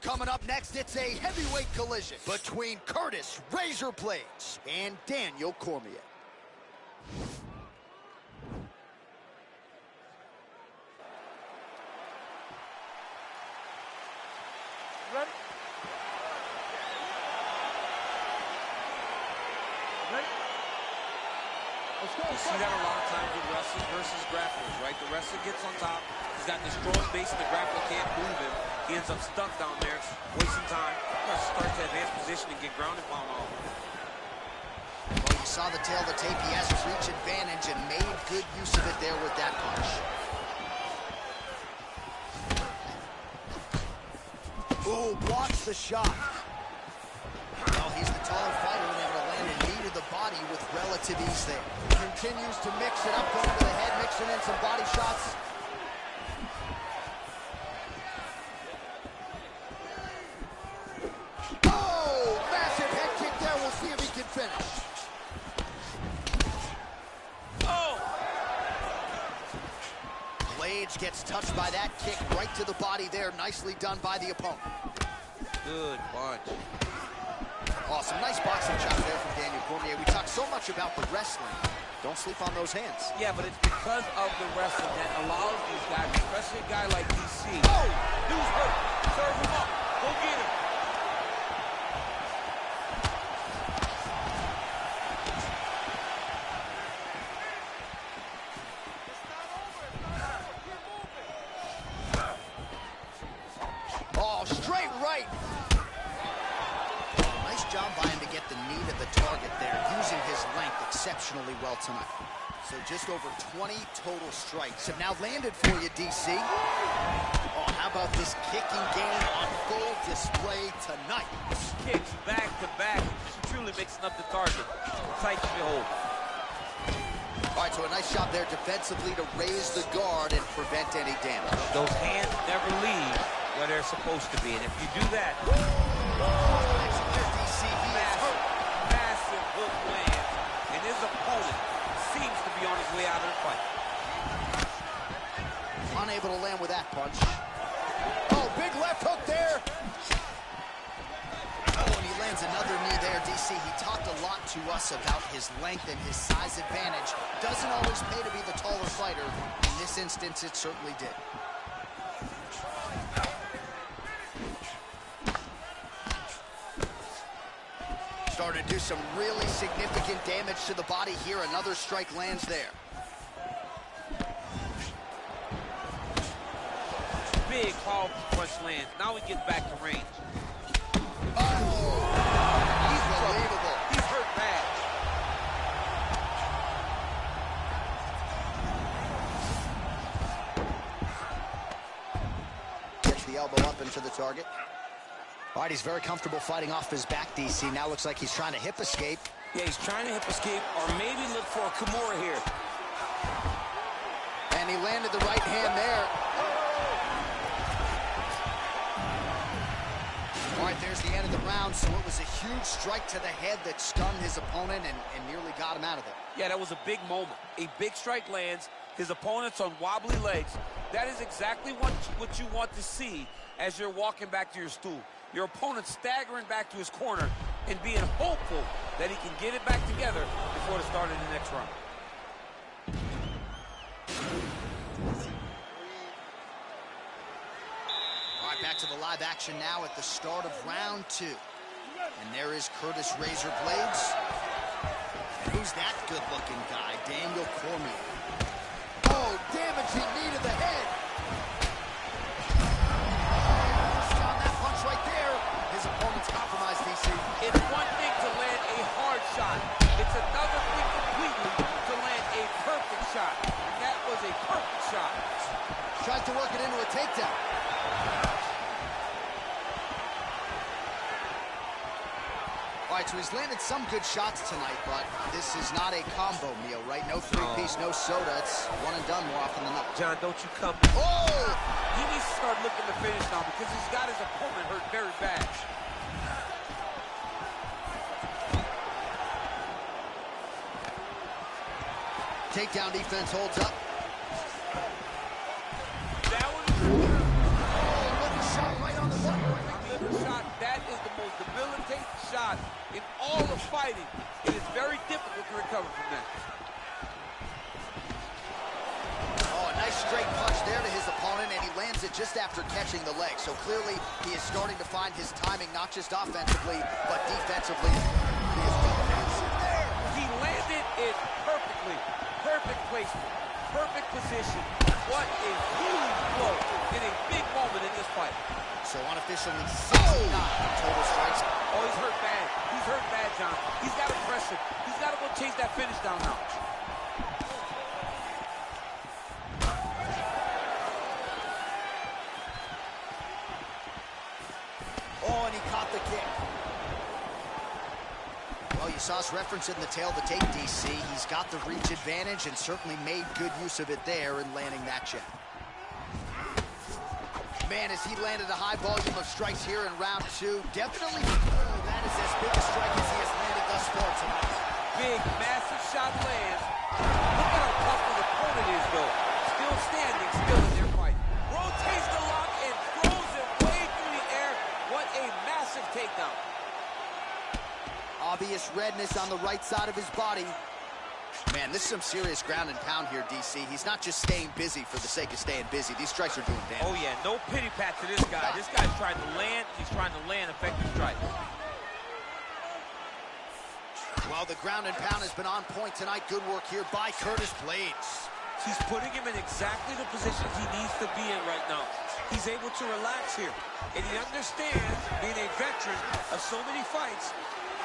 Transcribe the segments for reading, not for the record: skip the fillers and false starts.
Coming up next, it's a heavyweight collision between Curtis Razor Blades and Daniel Cormier. Ready? Ready? Let's go. You see that a lot of times with wrestlers versus grapplers, right? The wrestler gets on top. He's got this strong base, and the grappler can't move him. He ends up stuck down there, wasting time. Starts to advance position and get grounded pound off. Well, you saw the tail of the tape. He has his reach advantage and made good use of it there with that punch. Ooh, blocks the shot. Well, he's the taller fighter and able to land a knee to the body with relative ease there. Continues to mix it up, going to the head, mixing in some body shots. Oh, massive head kick there. We'll see if he can finish. Oh! Blades gets touched by that kick right to the body there. Nicely done by the opponent. Good punch. Awesome. Nice boxing shot there from Daniel Cormier. We talk so much about the wrestling. Don't sleep on those hands. Yeah, but it's because of the wrestling that allows these guys, especially a guy like DC. Oh! Dude's hurt. Serve him up. Go get him. Oh, straight right. Nice job by him to get the knee to the target there, using his length exceptionally well tonight. So just over 20 total strikes have now landed for you, DC. Oh, how about this kicking game on full display tonight? Kicks back to back. She's truly mixing up the target. Tight to hold. All right, so a nice job there defensively to raise the guard and prevent any damage. Those hands never leave where they're supposed to be, and if you do that, massive hook lands, and his opponent seems to be on his way out of the fight. Unable to land with that punch. Oh, big left hook there. Oh, and he lands another knee there, DC. He talked a lot to us about his length and his size advantage. Doesn't always pay to be the taller fighter. In this instance, it certainly did. Starting to do some really significant damage to the body here. Another strike lands there. Big, powerful punch lands. Now he gets back to range. Oh! He's unbelievable. He's hurt bad. Gets the elbow up into the target. All right, he's very comfortable fighting off his back, DC. Now looks like he's trying to hip escape. Yeah, he's trying to hip escape or maybe look for a Kimura here. And he landed the right hand there. All right, there's the end of the round. So it was a huge strike to the head that stunned his opponent and nearly got him out of it. Yeah, that was a big moment. A big strike lands. His opponent's on wobbly legs. That is exactly what you want to see as you're walking back to your stool. Your opponent staggering back to his corner and being hopeful that he can get it back together before the start of the next round. All right, back to the live action now at the start of round 2. And there is Curtis Razor Blades. And who's that good-looking guy? Daniel Cormier. Oh, damaging knee to the head. Right there, his opponent's compromised, DC. It's one thing to land a hard shot. It's another thing completely to land a perfect shot. And that was a perfect shot. Tries to work it into a takedown. All right, so he's landed some good shots tonight, but this is not a combo meal, right? No three-piece, no soda. It's one and done more often than not. John, don't you come. Oh! He needs to start looking to finish now because he's got his opponent hurt very bad. Takedown defense holds up. That was oh, what a shot right on the button. shot in all of fighting, it is very difficult to recover from that. Oh, a nice straight punch there to his opponent, and he lands it just after catching the leg. So clearly, he is starting to find his timing, not just offensively, but defensively. He is defensive there. He landed it perfectly. Perfect placement. Perfect position. What a huge blow in a big moment in this fight. So unofficially 69 total strikes. Oh, he's hurt bad. He's hurt bad, John. He's got to press him. He's got to go chase that finish down now. Oh, and he caught the kick. Well, you saw us referencing the tail of the tape, DC. He's got the reach advantage and certainly made good use of it there in landing that jab. Man, as he landed a high volume of strikes here in round two, definitely that is as big a strike as he has landed thus far tonight. Big, massive shot lands. Look at how tough his opponent is, though. Still standing, still in their fight. Rotates the lock and throws it way through the air. What a massive takedown. Obvious redness on the right side of his body. Man, this is some serious ground and pound here, DC. He's not just staying busy for the sake of staying busy. These strikes are doing damage. Oh, yeah, no pity pat to this guy. This guy's trying to land. He's trying to land effective strikes. Well, the ground and pound has been on point tonight. Good work here by Curtis Blades. He's putting him in exactly the position he needs to be in right now. He's able to relax here. And he understands, being a veteran of so many fights,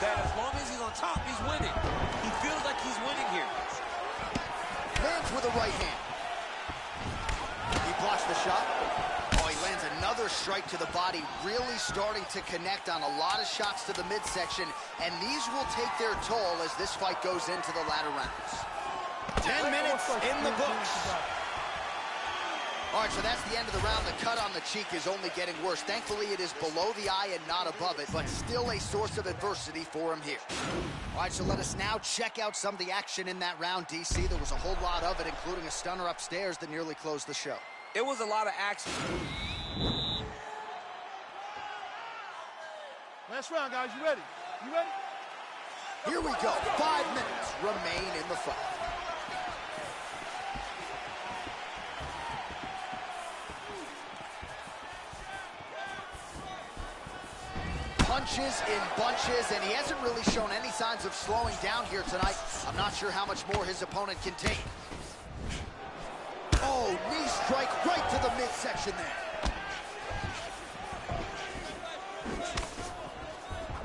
that as long as he's on top, he's winning. He feels like he's winning here. Lands with a right hand. He blocks the shot. Oh, he lands another strike to the body, really starting to connect on a lot of shots to the midsection, and these will take their toll as this fight goes into the latter rounds. 10 minutes in the books. All right, so that's the end of the round. The cut on the cheek is only getting worse. Thankfully, it is below the eye and not above it, but still a source of adversity for him here. All right, so let us now check out some of the action in that round, DC. There was a whole lot of it, including a stunner upstairs that nearly closed the show. It was a lot of action. Last round, guys. You ready? You ready? Here we go. 5 minutes remain in the fight. Punches in bunches, and he hasn't really shown any signs of slowing down here tonight. I'm not sure how much more his opponent can take. Oh, knee strike right to the midsection there.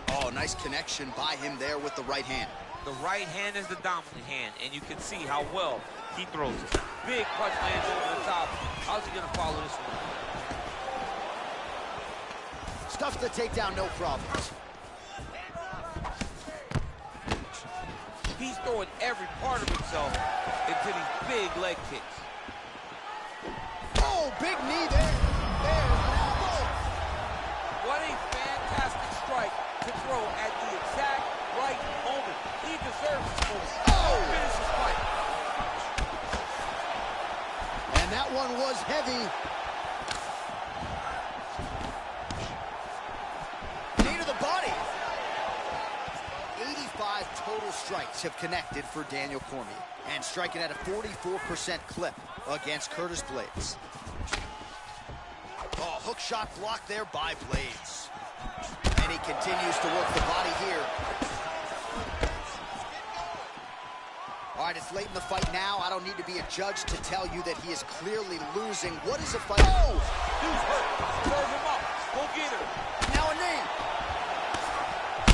Oh, nice connection by him there with the right hand. The right hand is the dominant hand, and you can see how well he throws it. Big punch lands over the top. How's he going to follow this one? Stuffs the takedown, no problem. He's throwing every part of himself into these big leg kicks. Oh, big knee there. There's an elbow. What a fantastic strike to throw at the exact right moment. He deserves this moment. Oh! Finish this fight. And that one was heavy. Total strikes have connected for Daniel Cormier, and striking at a 44% clip against Curtis Blades. Oh, hook shot blocked there by Blades. And he continues to work the body here. All right, it's late in the fight now. I don't need to be a judge to tell you that he is clearly losing. What is a fight? Oh! Dude's hurt. Serve him up. Go get him. Now a knee.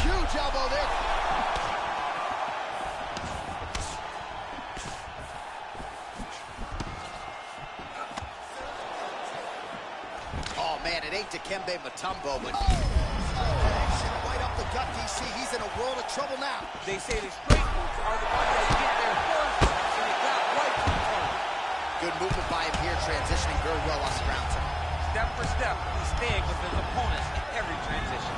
Huge elbow there. Man, it ain't Dikembe Mutombo, but right up the gut, DC. He's in a world of trouble now. They say the straight moves are the ones that get there first, and it got right to the front. Good movement by him here, transitioning very well off the ground. Step for step, he's staying with his opponents in every transition.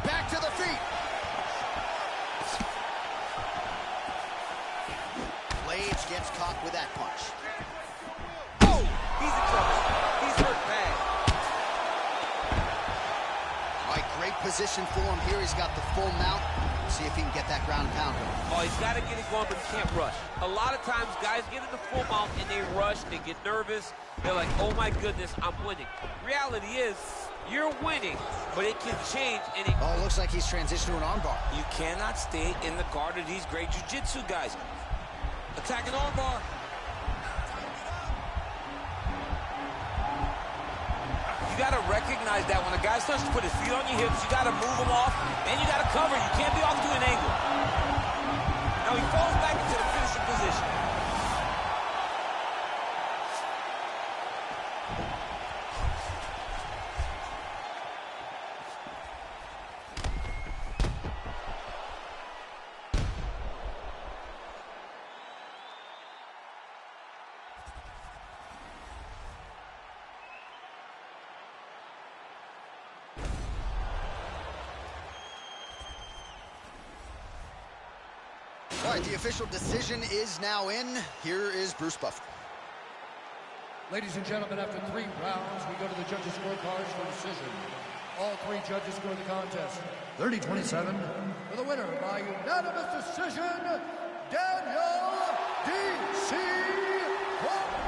Back to the feet. Blades gets caught with that punch. Oh, he's in trouble. He's hurt bad. All right, great position. position for him here. He's got the full mount. See if he can get that ground and pound going. Oh, he's got to get it going, but he can't rush. A lot of times, guys get in the full mount and they rush, they get nervous. They're like, oh my goodness, I'm winning. Reality is, you're winning, but it can change. And it looks like he's transitioned to an armbar. You cannot stay in the guard of these great jiu-jitsu guys. Attacking armbar. You got to recognize that when a guy starts to put his feet on your hips, you got to move him off, and you got to cover. You can't be off to an angle. Now he falls back into the finishing position. All right, the official decision is now in. Here is Bruce Buffer. Ladies and gentlemen, after 3 rounds, we go to the judges' scorecards for decision. All 3 judges scored the contest 30-27 for the winner by unanimous decision, Daniel D.C. Crawford.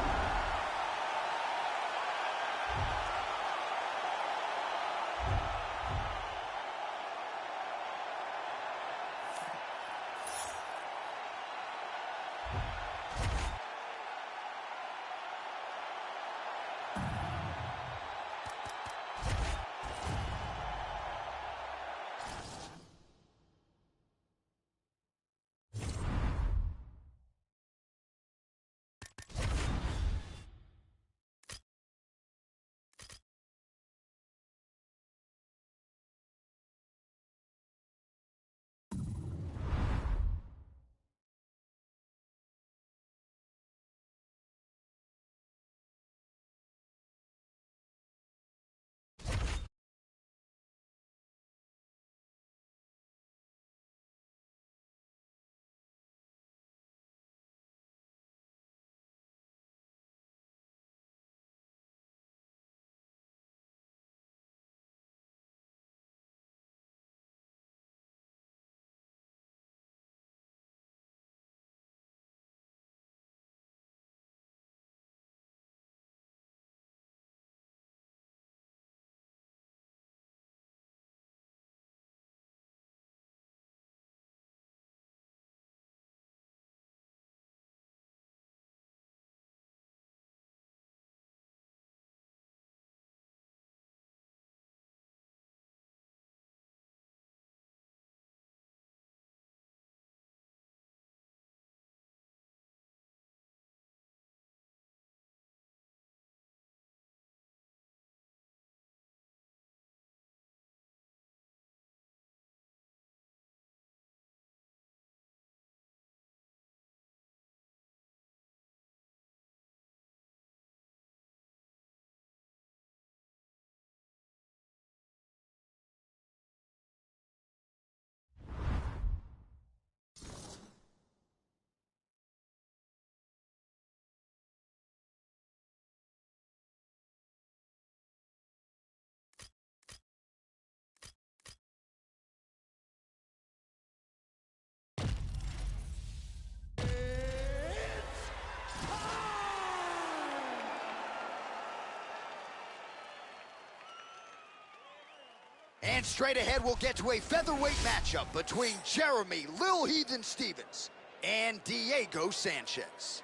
And straight ahead, we'll get to a featherweight matchup between Jeremy Lil Heathen Stevens and Diego Sanchez.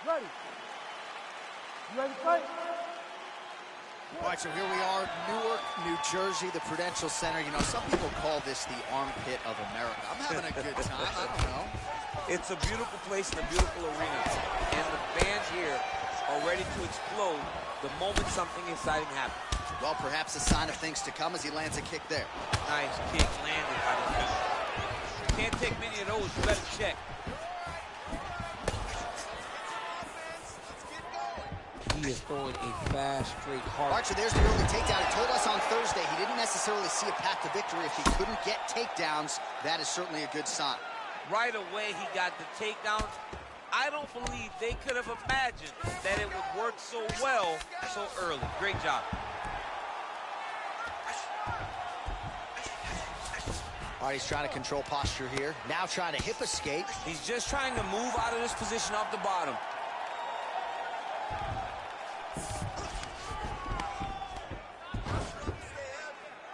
Ready? You ready to fight? All right, so here we are, Newark, New Jersey, the Prudential Center. You know, some people call this the armpit of America. I'm having a good time. I don't know. It's a beautiful place and a beautiful arena. And the fans here are ready to explode the moment something exciting happens. Well, perhaps a sign of things to come as he lands a kick there. Nice kick landed by the finisher. Can't take many of those. You better check. He is throwing a fast, straight, hard. All right, so there's the early takedown. He told us on Thursday he didn't necessarily see a path to victory if he couldn't get takedowns. That is certainly a good sign. Right away, he got the takedown. I don't believe they could have imagined that it would work so well so early. Great job. All right, he's trying to control posture here. Now trying to hip escape. He's just trying to move out of this position off the bottom.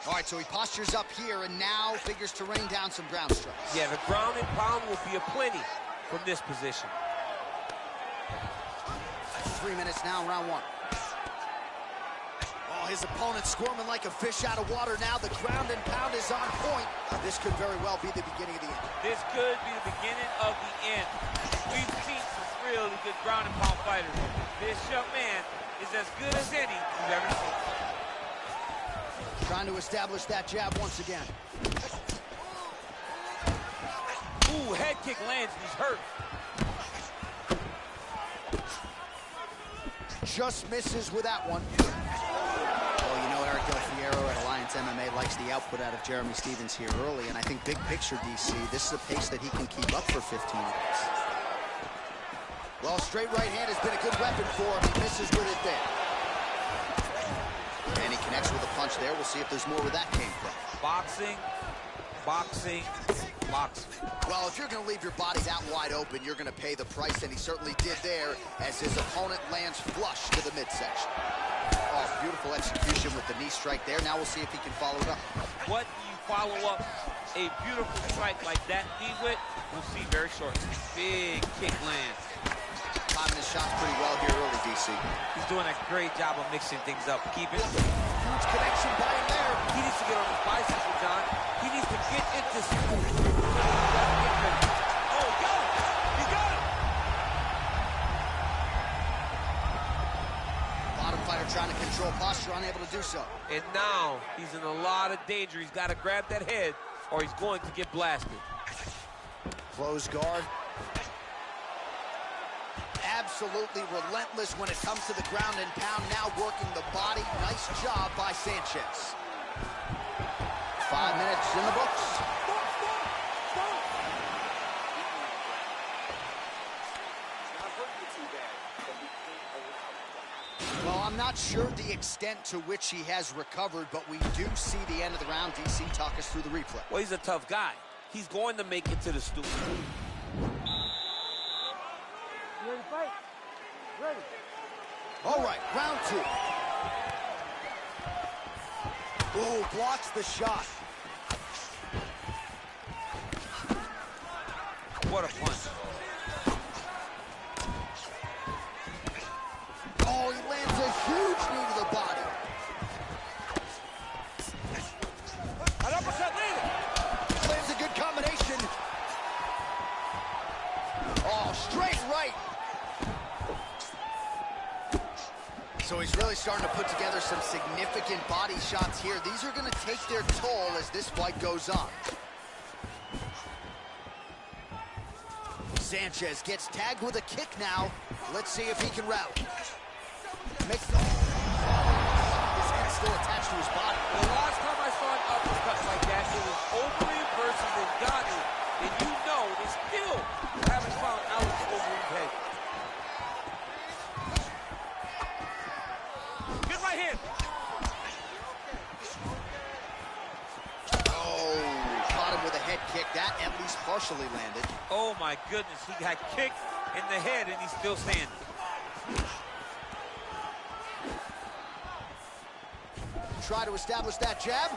All right, so he postures up here and now figures to rain down some ground strikes. Yeah, the ground and pound will be aplenty from this position. 3 minutes now, round one. Oh, his opponent squirming like a fish out of water now. The ground and pound is on point. This could very well be the beginning of the end. This could be the beginning of the end. We've seen some really good ground and pound fighters. This young man is as good as any you've ever seen. Trying to establish that jab once again. Ooh, head kick lands, he's hurt. Just misses with that one. Well, you know, Eric Del Fierro at Alliance MMA likes the output out of Jeremy Stephens here early, and I think big picture, DC, this is a pace that he can keep up for 15 minutes. Well, straight right hand has been a good weapon for him. He misses with it there. And he connects with a punch there. We'll see if there's more where that came from. Boxing, boxing, boxing. Well, if you're going to leave your body that wide open, you're going to pay the price, and he certainly did there as his opponent lands flush to the midsection. Oh, beautiful execution with the knee strike there. Now we'll see if he can follow it up. What do you follow up a beautiful strike like that knee with? We'll see very shortly. Big kick lands. Timing his shots pretty well here early, DC. He's doing a great job of mixing things up. Keep it. Huge connection by him there. He needs to get on his bicycle, John. He needs to get into... Oh, he got him! He got him! Bottom fighter trying to control posture, unable to do so. And now he's in a lot of danger. He's got to grab that head or he's going to get blasted. Close guard. Absolutely relentless when it comes to the ground and pound. Now working the body. Nice job by Sanchez. 5 minutes in the books. Well, I'm not sure the extent to which he has recovered, but we do see the end of the round. DC, talk us through the replay. Well, he's a tough guy. He's going to make it to the stool. You ready to fight? Ready. All right, round two. Oh, blocks the shot. What a punch. Oh, he lands a huge knee to the body. An uppercut landed. Lands a good combination. Oh, straight right. So he's really starting to put together some significant body shots here. These are going to take their toll as this fight goes on. Sanchez gets tagged with a kick now. Let's see if he can rally. Makes the... His head still attached to his body. The last time I saw an uppercut like that, it was Overeem versus Ngannou. And you know they still haven't found Alex Overeem's head. Good right hand. Oh, caught him with a head kick. That at least partially landed. Oh my goodness, he got kicked in the head and he's still standing. Try to establish that jab.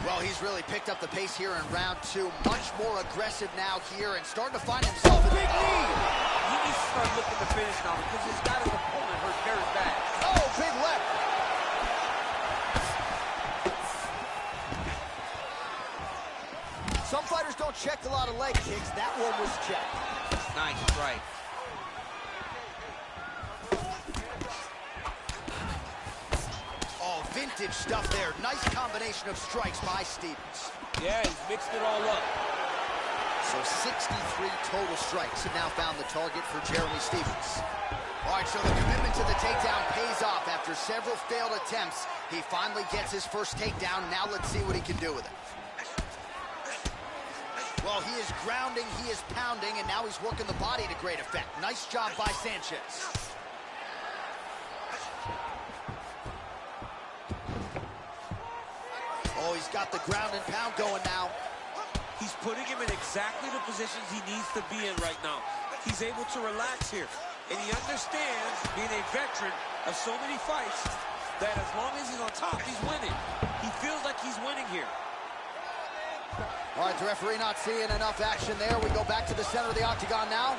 Well, he's really picked up the pace here in round two. Much more aggressive now here and starting to find himself in the knee. He needs to start looking to finish now because he's got his opponent hurt very bad. Oh, big left. Some fighters don't check a lot of leg kicks. That one was checked. Nice strike. Oh, vintage stuff there. Nice combination of strikes by Stephens. Yeah, he's mixed it all up. So 63 total strikes have now found the target for Jeremy Stephens. All right, so the commitment to the takedown pays off. After several failed attempts, he finally gets his first takedown. Now let's see what he can do with it. Well, he is grounding, he is pounding, and now he's working the body to great effect. Nice job by Sanchez. Oh, he's got the ground and pound going now. He's putting him in exactly the positions he needs to be in right now. He's able to relax here. And he understands, being a veteran of so many fights, that as long as he's on top, he's winning. He feels like he's winning here. All right, the referee not seeing enough action there. We go back to the center of the octagon now.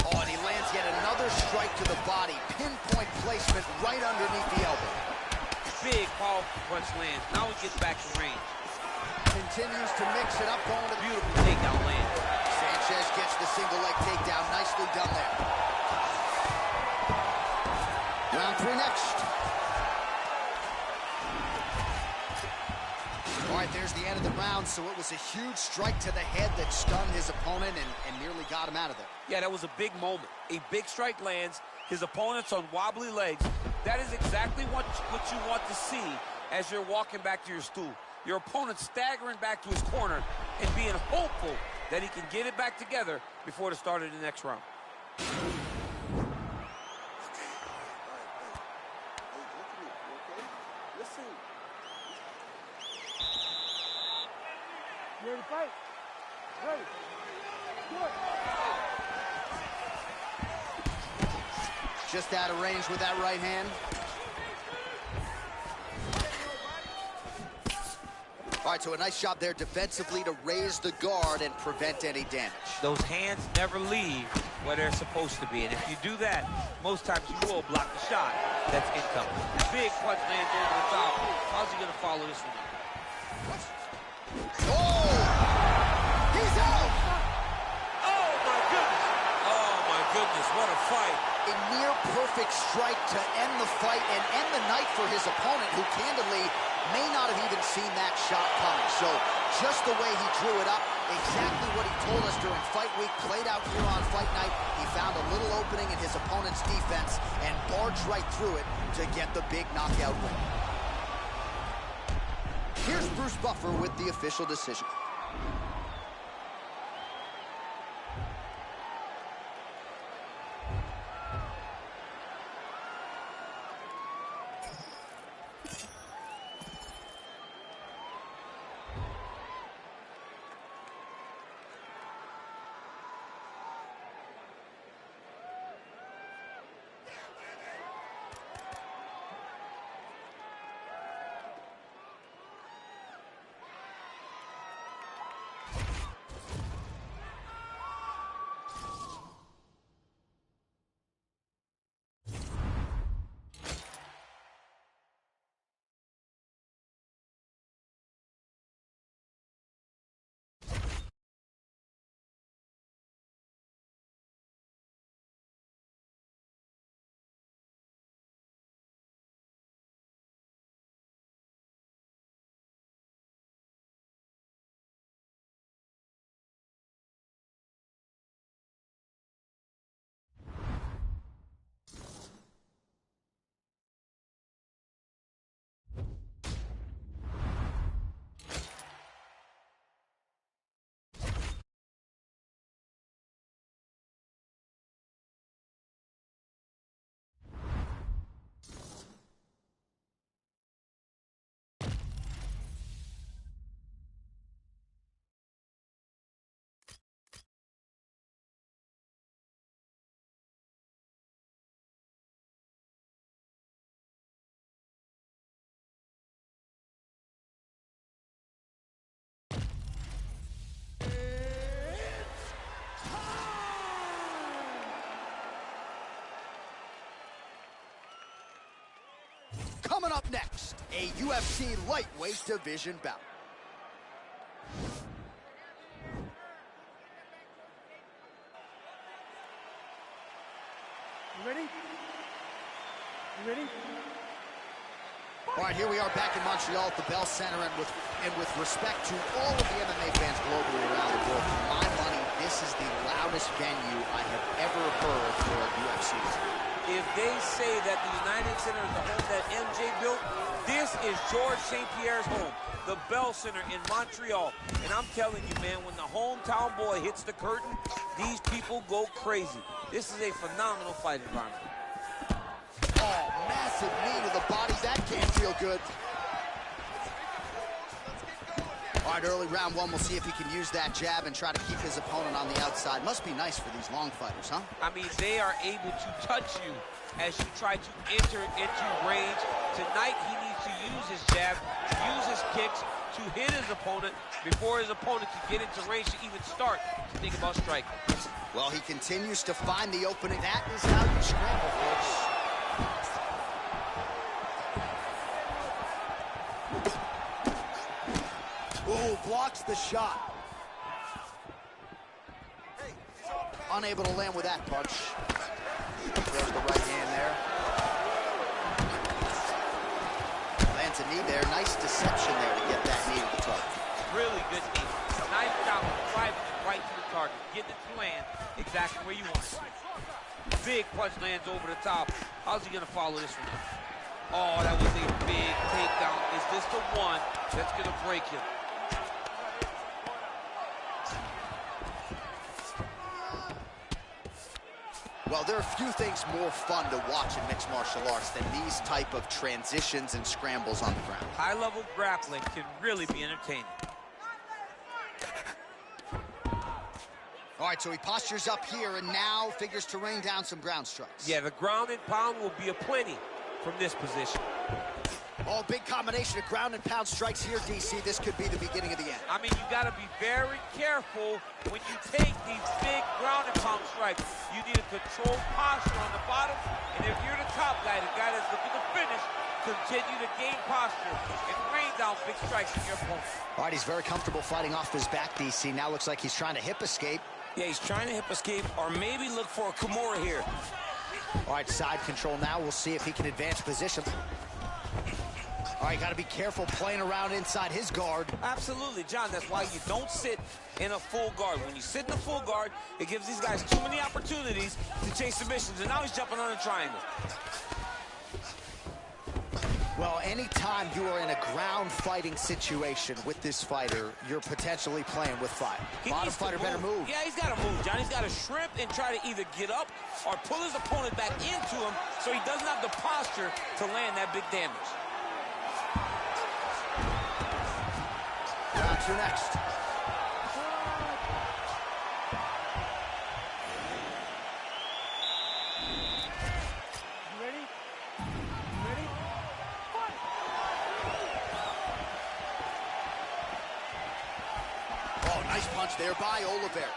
Oh, and he lands yet another strike to the body. Pinpoint placement right underneath the elbow. Big, powerful punch lands. Now he gets back to range. Continues to mix it up, going to Beautiful takedown land. Sanchez gets the single leg takedown. Nicely done there. Round 3 next. All right, there's the end of the round. So it was a huge strike to the head that stunned his opponent and nearly got him out of there. Yeah, that was a big moment. A big strike lands. His opponent's on wobbly legs. That is exactly what you want to see as you're walking back to your stool. Your opponent staggering back to his corner and being hopeful that he can get it back together before the start of the next round. You ready to fight? Ready. Good. Just out of range with that right hand. All right, so a nice job there defensively to raise the guard and prevent any damage. Those hands never leave where they're supposed to be. And if you do that, most times you will block the shot that's incoming. Big punch lands over the top. How's he going to follow this one up? Oh! He's out! Oh, my goodness. Oh, my goodness. What a fight. A near perfect strike to end the fight and end the night for his opponent, who candidly may not have even seen that shot coming. So just the way he drew it up, exactly what he told us during fight week, played out here on fight night. He found a little opening in his opponent's defense and barged right through it to get the big knockout win. Here's Bruce Buffer with the official decision. Coming up next, a UFC lightweight division bout. You ready? You ready? All right, here we are back in Montreal at the Bell Center, and with respect to all of the MMA fans globally around the world, for my money, this is the loudest venue I have ever heard for a UFC. if they say that the United Center is the home that MJ built, this is Georges St. Pierre's home, the Bell Center in Montreal. And I'm telling you, man, when the hometown boy hits the curtain, these people go crazy. This is a phenomenal fight environment. Oh, massive knee to the body. That can't feel good. All right, early round one, we'll see if he can use that jab and try to keep his opponent on the outside. Must be nice for these long fighters, huh? I mean, they are able to touch you as you try to enter into range. Tonight, he needs to use his jab, use his kicks to hit his opponent before his opponent can get into range to even start to think about striking. Well, he continues to find the opening. That is how you scramble, folks. Ooh, blocks the shot. Unable to land with that punch. There's the right hand there. Lands a knee there. Nice deception there to get that knee to the target. Really good knee. Nice job of driving it right to the target. Getting it to land exactly where you want it. Big punch lands over the top. How's he going to follow this one up? Oh, that was a big takedown. Is this the one that's going to break him? Well, there are a few things more fun to watch in mixed martial arts than these type of transitions and scrambles on the ground. High-level grappling can really be entertaining. All right, so he postures up here and now figures to rain down some ground strikes. Yeah, the ground and pound will be aplenty from this position. Oh, big combination of ground and pound strikes here, DC. This could be the beginning of the end. I mean, you got to be very careful when you take these big ground and pound strikes. You need a controlled posture on the bottom, and if you're the top guy, the guy that's looking to finish, continue to gain posture and rain down big strikes on your opponent. All right, he's very comfortable fighting off his back, DC. Now looks like he's trying to hip escape. Yeah, he's trying to hip escape or maybe look for a Kimura here. All right, side control now. We'll see if he can advance position. All right, got to be careful playing around inside his guard. Absolutely, John. That's why you don't sit in a full guard. When you sit in a full guard, it gives these guys too many opportunities to chase submissions, and now he's jumping on a triangle. Well, anytime you are in a ground fighting situation with this fighter, you're potentially playing with fire. Bottom fighter better move. Yeah, he's got to move, John. He's got to shrimp and try to either get up or pull his opponent back into him so he doesn't have the posture to land that big damage. Round two next. You ready? You ready? Fight! Oh, nice punch there by Oliveira.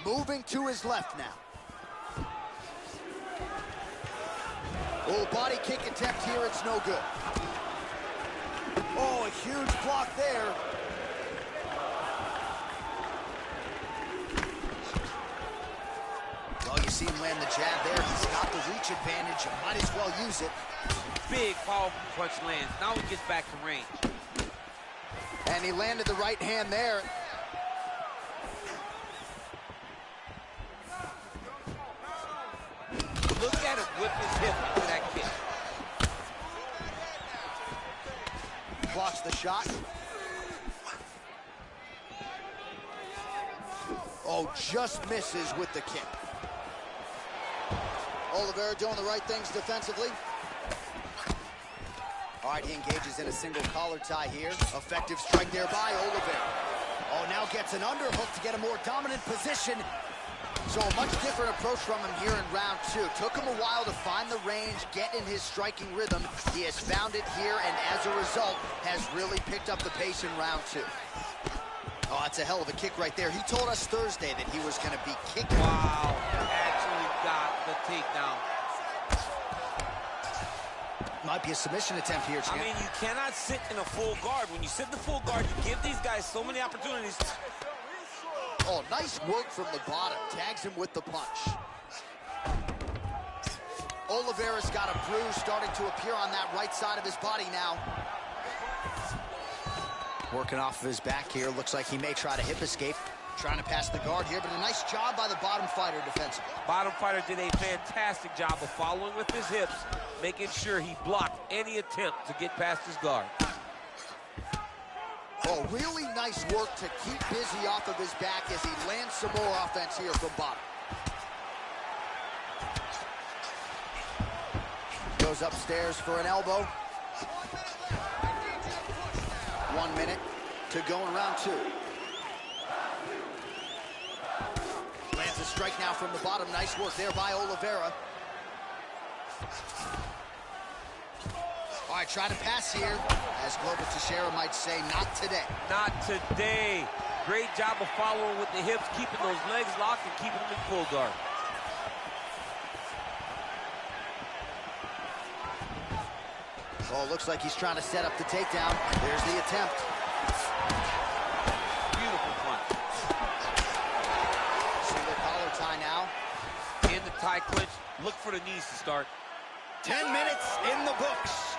Moving to his left now. Oh, body kick attempt here, it's no good. Oh, a huge block there. Well, you see him land the jab there. He's got the reach advantage. You might as well use it. Big, powerful punch lands. Now he gets back to range. And he landed the right hand there. Look at him whip his hip into that kick. Blocks the shot. Oh, just misses with the kick. Oliveira doing the right things defensively. All right, he engages in a single collar tie here. Effective strike there by Oliveira. Oh, now gets an underhook to get a more dominant position. So a much different approach from him here in round two. Took him a while to find the range, get in his striking rhythm. He has found it here, and as a result, has really picked up the pace in round two. Oh, that's a hell of a kick right there. He told us Thursday that he was going to be kicking. Wow, actually got the takedown. Might be a submission attempt here, champ. I mean, you cannot sit in a full guard. When you sit in the full guard, you give these guys so many opportunities. Oh, nice work from the bottom. Tags him with the punch. Oliveira's got a bruise starting to appear on that right side of his body now. Working off of his back here. Looks like he may try to hip escape. Trying to pass the guard here, but a nice job by the bottom fighter defensively. Bottom fighter did a fantastic job of following with his hips, making sure he blocked any attempt to get past his guard. Oh, really nice work to keep busy off of his back as he lands some more offense here from bottom. Goes upstairs for an elbow. 1 minute to go in round 2. Lands a strike now from the bottom. Nice work there by Oliveira. All right, try to pass here. As Global Teixeira might say, not today. Not today. Great job of following with the hips, keeping those legs locked and keeping them in full guard. Oh, looks like he's trying to set up the takedown. There's the attempt. Beautiful punch. Single collar tie now. In the tie clinch, look for the knees to start. 10 minutes in the books.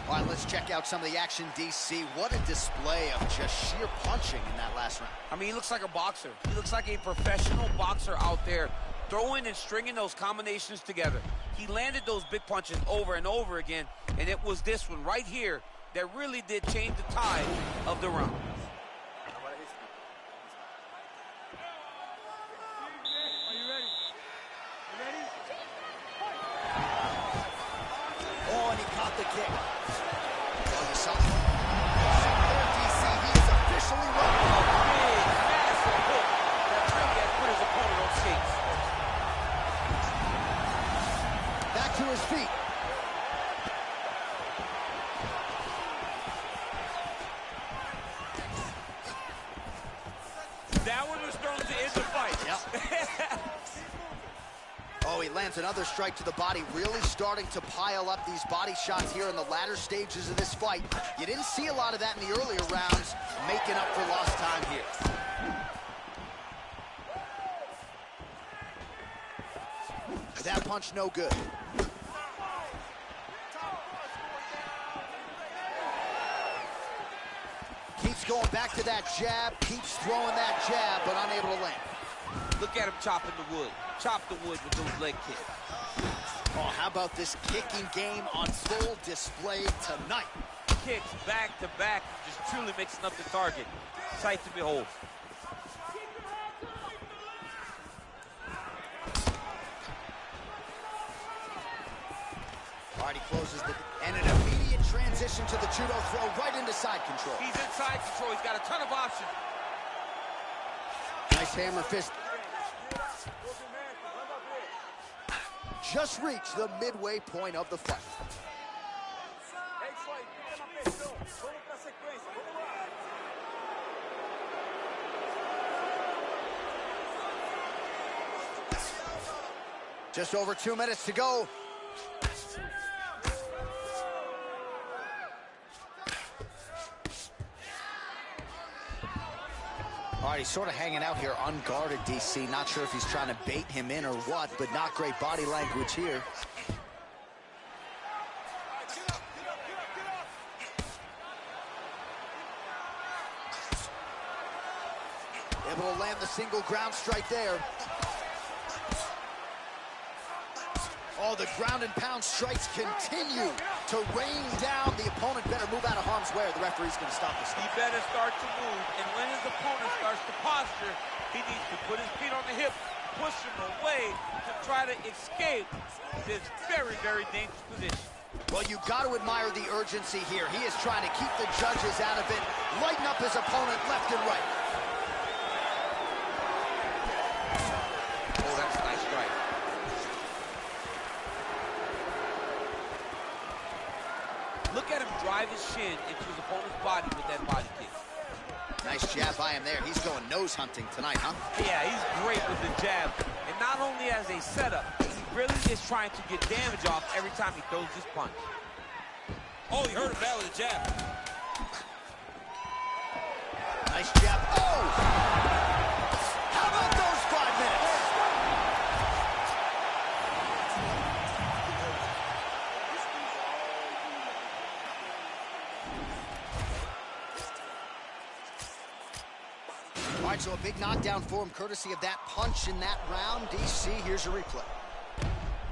All right, let's check out some of the action, DC. What a display of just sheer punching in that last round. I mean, he looks like a boxer. He looks like a professional boxer out there, throwing and stringing those combinations together. He landed those big punches over and over again, and it was this one right here that really did change the tide of the round. Oh, and he caught the kick. Oh, you saw him. There, DC, he is officially running. A big, massive hook that really has put his opponent on skates. Back to his feet. That one was thrown to end the fight. Yep. Oh, he lands another strike to the body, really starting to pile up these body shots here in the latter stages of this fight. You didn't see a lot of that in the earlier rounds, making up for lost time here. That punch no good. Keeps going back to that jab, keeps throwing that jab, but unable to land. Look at him chopping the wood. Chop the wood with those leg kicks. Oh, how about this kicking game on full display tonight? Kicks back to back, just truly mixing up the target. Sight to behold. All right, he closes the... And an immediate transition to the judo throw right into side control. He's in side control. He's got a ton of options. Nice hammer fist. Just reached the midway point of the fight. Just over 2 minutes to go. All right, he's sort of hanging out here unguarded, DC. Not sure if he's trying to bait him in or what, but not great body language here. Able to land the single ground strike there. Oh, the ground and pound strikes continue to rain down. The opponent better move out of harm's way or the referee's going to stop this. He better start to move, and when his opponent starts to posture, he needs to put his feet on the hip, push him away to try to escape this very, very dangerous position. Well, you got to admire the urgency here. He is trying to keep the judges out of it, lighten up his opponent left and right. Oh, that's a nice strike. Look at him drive his shin into his opponent's body with that body kick. Nice jab by him there. He's going nose hunting tonight, huh? Yeah, he's great with the jab. And not only as a setup, he really is trying to get damage off every time he throws this punch. Oh, he hurt him bad with the jab. Nice jab. Oh! How about those 5 minutes? All right, so a big knockdown for him, courtesy of that punch in that round. DC, here's a replay.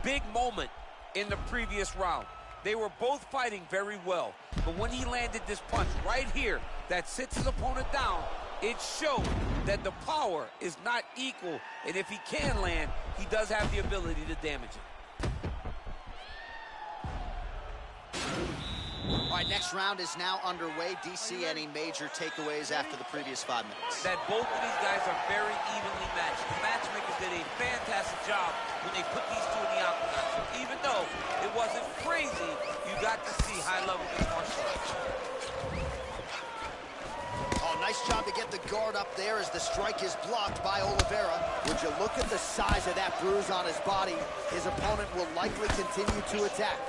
Big moment in the previous round. They were both fighting very well, but when he landed this punch right here that sits his opponent down, it showed that the power is not equal, and if he can land, he does have the ability to damage it. All right, next round is now underway. DC, any major takeaways after the previous 5 minutes? That both of these guys are very evenly matched. The matchmakers did a fantastic job when they put these two in the octagon. So even though it wasn't crazy, you got to see high-level mixed martial arts. Oh, nice job to get the guard up there as the strike is blocked by Oliveira. Would you look at the size of that bruise on his body? His opponent will likely continue to attack.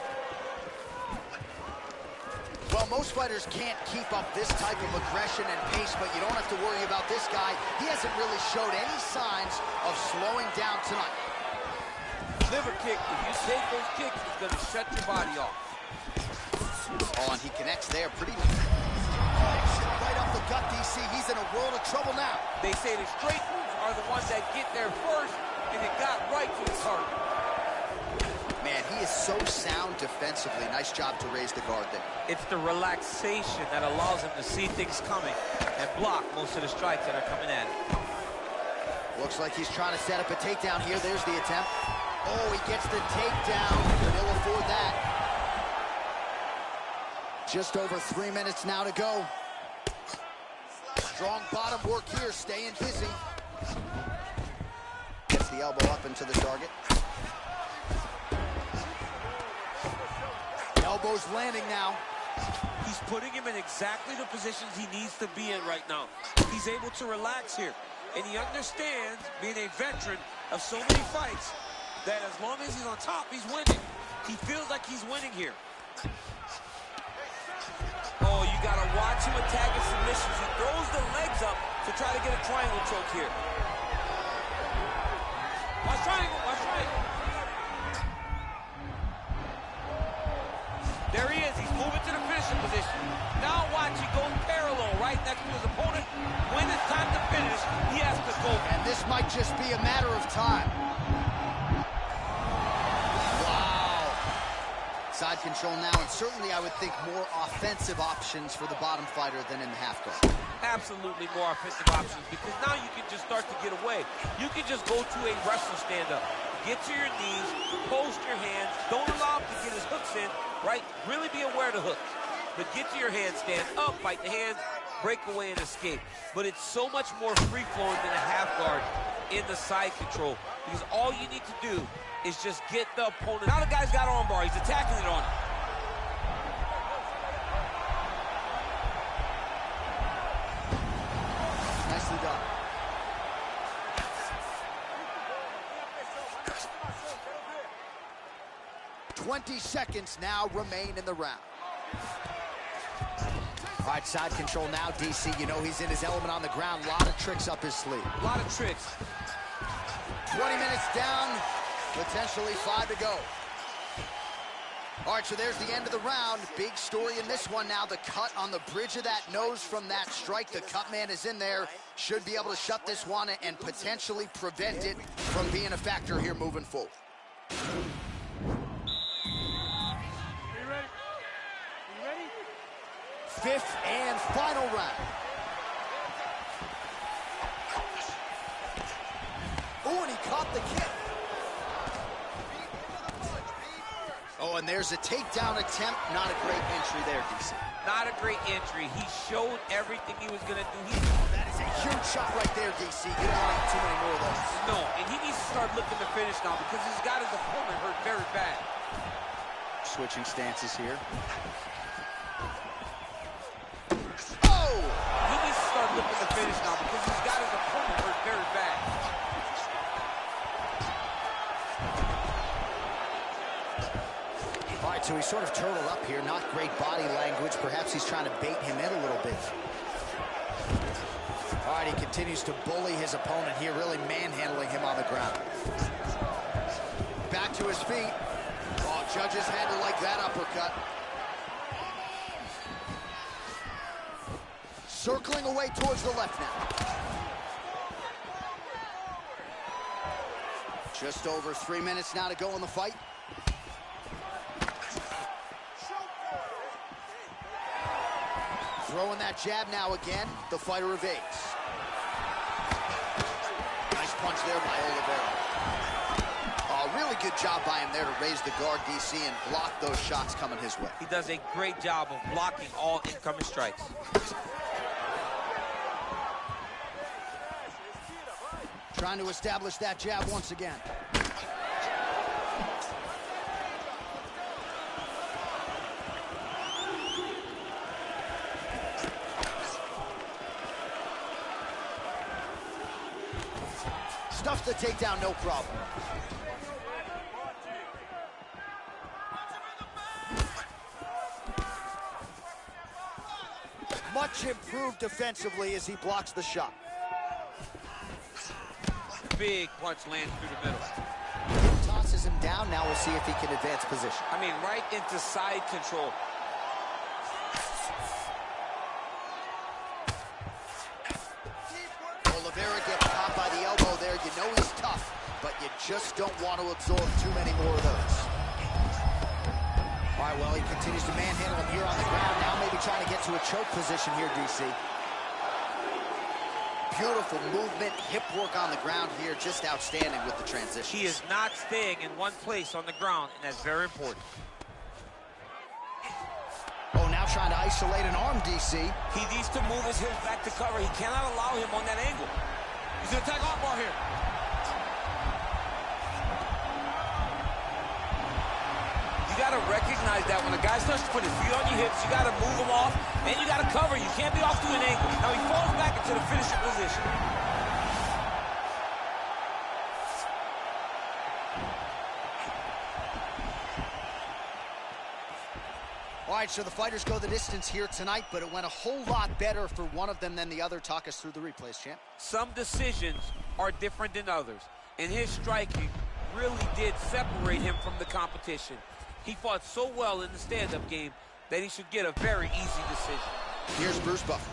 Well, most fighters can't keep up this type of aggression and pace, but you don't have to worry about this guy. He hasn't really showed any signs of slowing down tonight. Liver kick, if you take those kicks, it's going to shut your body off. Oh, and he connects there pretty right up the gut, DC. He's in a world of trouble now. They say the straight moves are the ones that get there first, and it got right to his target. Man, he is so sound defensively. Nice job to raise the guard there. It's the relaxation that allows him to see things coming and block most of the strikes that are coming at him. Looks like he's trying to set up a takedown here. There's the attempt. Oh, he gets the takedown. He'll afford that. Just over 3 minutes now to go. Strong bottom work here, staying busy. Gets the elbow up into the target. Elbows landing now. He's putting him in exactly the positions he needs to be in right now. He's able to relax here. And he understands, being a veteran of so many fights, that as long as he's on top, he's winning. He feels like he's winning here. Oh, you got to watch him attack his submissions. He throws the legs up to try to get a triangle choke here. Watch triangle, watch triangle. There he is. He's moving to the finishing position. Now watch, he goes parallel right next to his opponent. When it's time to finish, he has to go. And this might just be a matter of time. Wow. Side control now, and certainly I would think more offensive options for the bottom fighter than in the half guard. Absolutely more offensive options, because now you can just start to get away. You can just go to a wrestler stand-up. Get to your knees, post your hands, don't allow him to get his hooks in, right? Really be aware of the hooks. But get to your hands, stand up, fight the hands, break away and escape. But it's so much more free-flowing than a half guard in the side control, because all you need to do is just get the opponent. Now the guy's got armbar, he's attacking it on him. Nicely done. 20 seconds now remain in the round. All right, side control now, DC. You know he's in his element on the ground. A lot of tricks up his sleeve. A lot of tricks. 20 minutes down, potentially 5 to go. All right, so there's the end of the round. Big story in this one now. The cut on the bridge of that nose from that strike. The cut man is in there. Should be able to shut this one and potentially prevent it from being a factor here moving forward. Fifth and final round. Oh, and he caught the kick. Oh, and there's a takedown attempt. Not a great entry there, DC. Not a great entry. He showed everything he was going to do. That is a huge shot right there, DC. You don't want too many more of those. No, and he needs to start looking to finish now because he's got his opponent hurt very bad. Switching stances here. He needs to start looking to finish now because he's got his opponent hurt very bad. All right, so he's sort of turtled up here. Not great body language. Perhaps he's trying to bait him in a little bit. All right, he continues to bully his opponent here, really manhandling him on the ground. Back to his feet. Oh, judges had to like that uppercut. Circling away towards the left now. Just over 3 minutes now to go in the fight. Throwing that jab now again. The fighter evades. Nice punch there by Oliveira. Really good job by him there to raise the guard, DC, and block those shots coming his way. He does a great job of blocking all incoming strikes. Trying to establish that jab once again. Stuffs the takedown, no problem. Much improved defensively as he blocks the shot. Big punch lands through the middle. Tosses him down. Now we'll see if he can advance position. I mean, right into side control. Oliveira gets caught by the elbow there. You know he's tough, but you just don't want to absorb too many more of those. All right, well, he continues to manhandle him here on the ground. Now maybe trying to get to a choke position here, DC. Beautiful movement, hip work on the ground here, just outstanding with the transition. He is not staying in one place on the ground, and that's very important. Oh, now trying to isolate an arm, DC. He needs to move his hips back to cover. He cannot allow him on that angle. He's going to attack arm bar here. You got to recognize that when a guy starts to put his feet on your hips, you got to move him off, and you got to cover. You can't be off to an angle. Now he falls back into the finishing position. All right, so the fighters go the distance here tonight, but it went a whole lot better for one of them than the other. Talk us through the replays, champ. Some decisions are different than others, and his striking really did separate him from the competition. He fought so well in the stand-up game that he should get a very easy decision. Here's Bruce Buffer.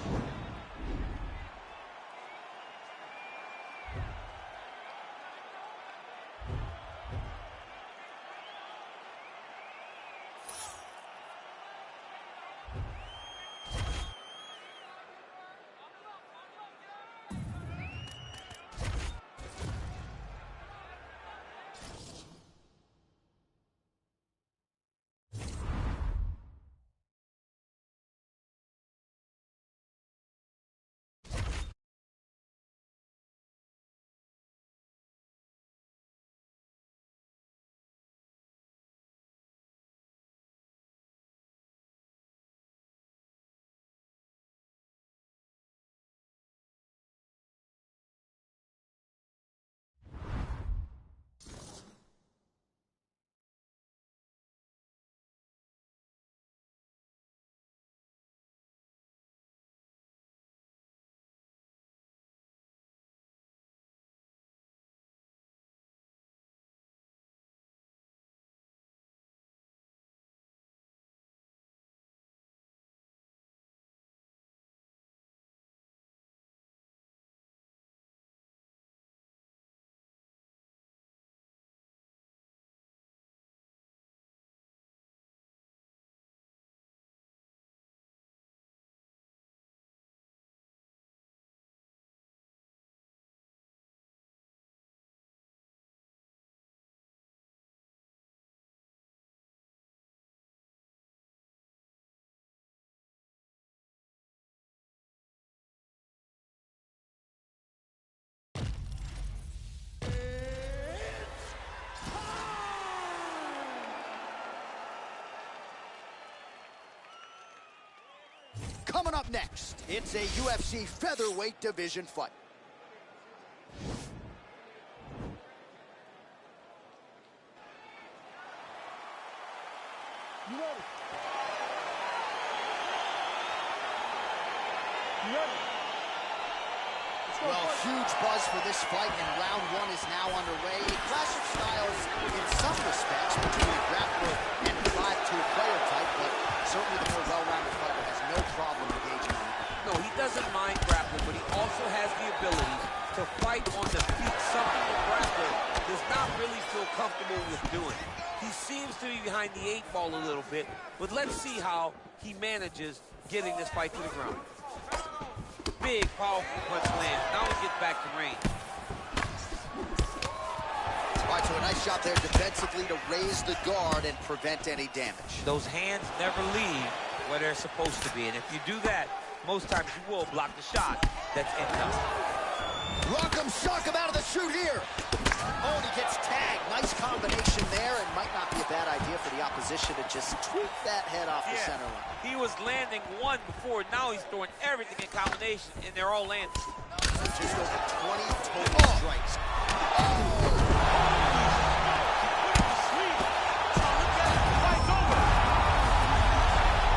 Coming up next, it's a UFC featherweight division fight. You ready? You ready? Let's go. Well, huge buzz for this fight, and round one is now underway. A clash of styles in some respects between a grappler and a 5'2" player type, but certainly the more well-rounded fighter has no problem engaging on the ground. No, he doesn't mind grappling, but he also has the ability to fight on the feet, something the grappler does not really to be behind the 8 ball a little bit, but let's see how he manages getting this fight to the ground. Big, powerful punch lands. Now he gets back to range. All right, so a nice job there defensively to raise the guard and prevent any damage. Those hands never leave where they're supposed to be, and if you do that, most times you will block the shot that's ended up. Rock'em sock him out of the chute here. Oh, and he gets tagged. Nice combination there, and might not be a bad idea for the opposition to just tweak that head off the center line. He was landing one before. Now he's throwing everything in combination, and they're all landing. So just over 20 total